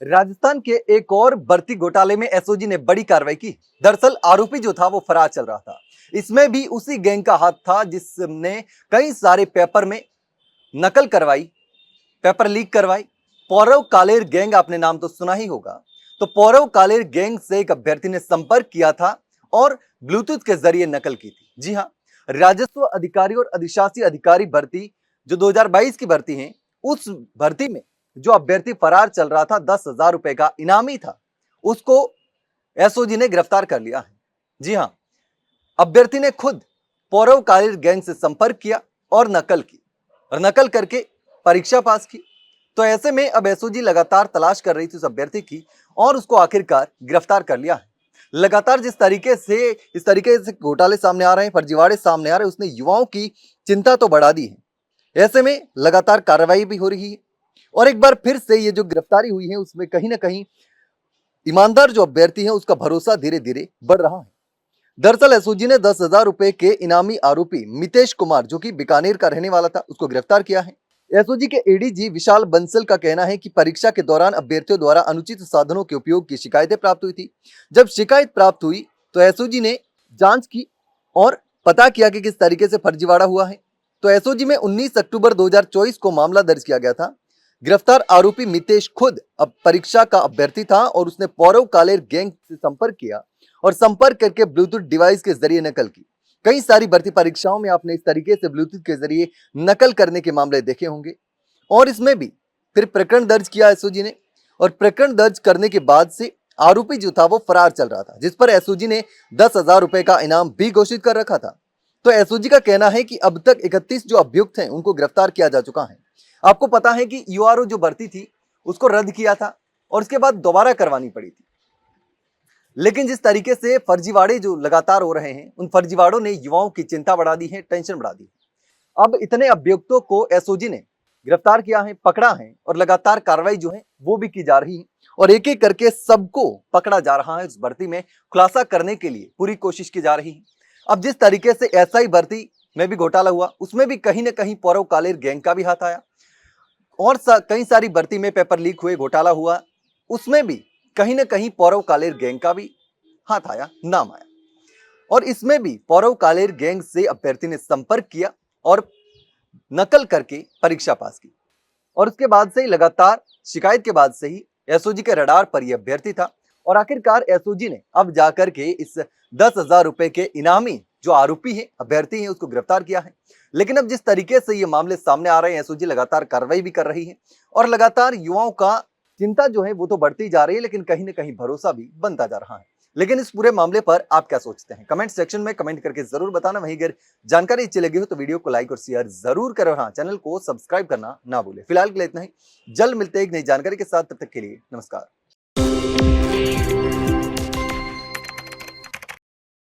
राजस्थान के एक और भर्ती घोटाले में एसओजी ने बड़ी कार्रवाई की। दरअसल आरोपी जो था वो फरार चल रहा था। इसमें भी उसी गैंग का हाथ था जिसने कई सारे पेपर में नकल करवाई, पेपर लीक करवाई। पौरव कालेर गैंग, आपने नाम तो सुना ही होगा। तो पौरव कालेर गैंग से एक अभ्यर्थी ने संपर्क किया था और ब्लूटूथ के जरिए नकल की थी। जी हां, राजस्व अधिकारी और अधिशासी अधिकारी भर्ती जो 2022 की भर्ती है, उस भर्ती में जो अभ्यर्थी फरार चल रहा था, 10,000 रुपए का इनामी था, उसको एसओजी ने गिरफ्तार कर लिया है। जी हां, अभ्यर्थी ने खुद पौरव कालेर गैंग से संपर्क किया और नकल की, और नकल करके परीक्षा पास की। तो ऐसे में अब एसओजी लगातार तलाश कर रही थी उस अभ्यर्थी की और उसको आखिरकार गिरफ्तार कर लिया है। लगातार इस तरीके से घोटाले सामने आ रहे हैं, फर्जीवाड़े सामने आ रहे हैं, उसने युवाओं की चिंता तो बढ़ा दी है। ऐसे में लगातार कार्रवाई भी हो रही है और एक बार फिर से ये जो गिरफ्तारी हुई है उसमें कहीं ना कहीं ईमानदार जो अभ्यर्थी है उसका भरोसा धीरे धीरे बढ़ रहा है। दरअसल एसओजी ने 10,000 रुपए के इनामी आरोपी मितेश कुमार, जो कि बीकानेर का रहने वाला था, उसको गिरफ्तार किया है। एसओजी के एडीजी विशाल बंसल का कहना है कि परीक्षा के दौरान अभ्यर्थियों द्वारा अनुचित साधनों के उपयोग की शिकायतें प्राप्त हुई थी। जब शिकायत प्राप्त हुई तो एसओजी ने जांच की और पता किया कि किस तरीके से फर्जीवाड़ा हुआ है। तो एसओजी में 19 अक्टूबर 2024 को मामला दर्ज किया गया था। गिरफ्तार आरोपी मितेश खुद अब परीक्षा का अभ्यर्थी था और उसने पौरव कालेर गैंग से संपर्क किया और संपर्क करके ब्लूटूथ डिवाइस के जरिए नकल की। कई सारी भर्ती परीक्षाओं में आपने इस तरीके से ब्लूटूथ के जरिए नकल करने के मामले देखे होंगे और इसमें भी फिर प्रकरण दर्ज किया एसओजी ने, और प्रकरण दर्ज करने के बाद से आरोपी जो था वो फरार चल रहा था, जिस पर एसओजी ने 10,000 रुपए का इनाम भी घोषित कर रखा था। तो एसओजी का कहना है कि अब तक 31 जो अभियुक्त हैं उनको गिरफ्तार किया जा चुका है। आपको पता है कि यूआरओ जो भर्ती थी उसको रद्द किया था और उसके बाद दोबारा करवानी पड़ी थी। लेकिन जिस तरीके से फर्जीवाड़े जो लगातार हो रहे हैं, उन फर्जीवाड़ों ने युवाओं की चिंता बढ़ा दी है, टेंशन बढ़ा दी है। अब इतने अभियुक्तों को एसओजी ने गिरफ्तार किया है, पकड़ा है और लगातार कार्रवाई जो है वो भी की जा रही है और एक एक करके सबको पकड़ा जा रहा है। इस भर्ती में खुलासा करने के लिए पूरी कोशिश की जा रही है। अब जिस तरीके से एसआई भर्ती में भी घोटाला हुआ, उसमें भी कहीं ना कहीं पौरव कालेर गैंग का भी हाथ आया और कई सारी भर्ती में पेपर लीक हुए, घोटाला हुआ, उसमें भी कहीं ना कहीं पौरव कालेर गैंग का भी हाथ आया, नाम आया। और इसमें भी पौरव कालेर गैंग से अभ्यर्थी ने संपर्क किया और नकल करके परीक्षा पास की और उसके बाद से ही लगातार शिकायत के बाद से ही एसओजी के रडार पर यह अभ्यर्थी था और आखिरकार एसओजी ने अब जाकर के इस 10,000 रुपए के इनामी जो आरोपी है, अभ्यर्थी है, उसको गिरफ्तार किया है। लेकिन अब जिस तरीके से ये मामले सामने आ रहे हैं, एसओजी लगातार कार्रवाई भी कर रही है और लगातार युवाओं का चिंता जो है वो तो बढ़ती जा रही है, लेकिन कहीं ना कहीं भरोसा भी बनता जा रहा है। लेकिन इस पूरे मामले पर आप क्या सोचते हैं? कमेंट सेक्शन में कमेंट करके जरूर बताना। वहीं अगर जानकारी अच्छी लगी हो तो वीडियो को लाइक और शेयर जरूर करें। हाँ, चैनल को सब्सक्राइब करना ना भूलें। फिलहाल के लिए इतना ही, जल्द मिलते हैं एक नई जानकारी के साथ, तब तक के लिए नमस्कार।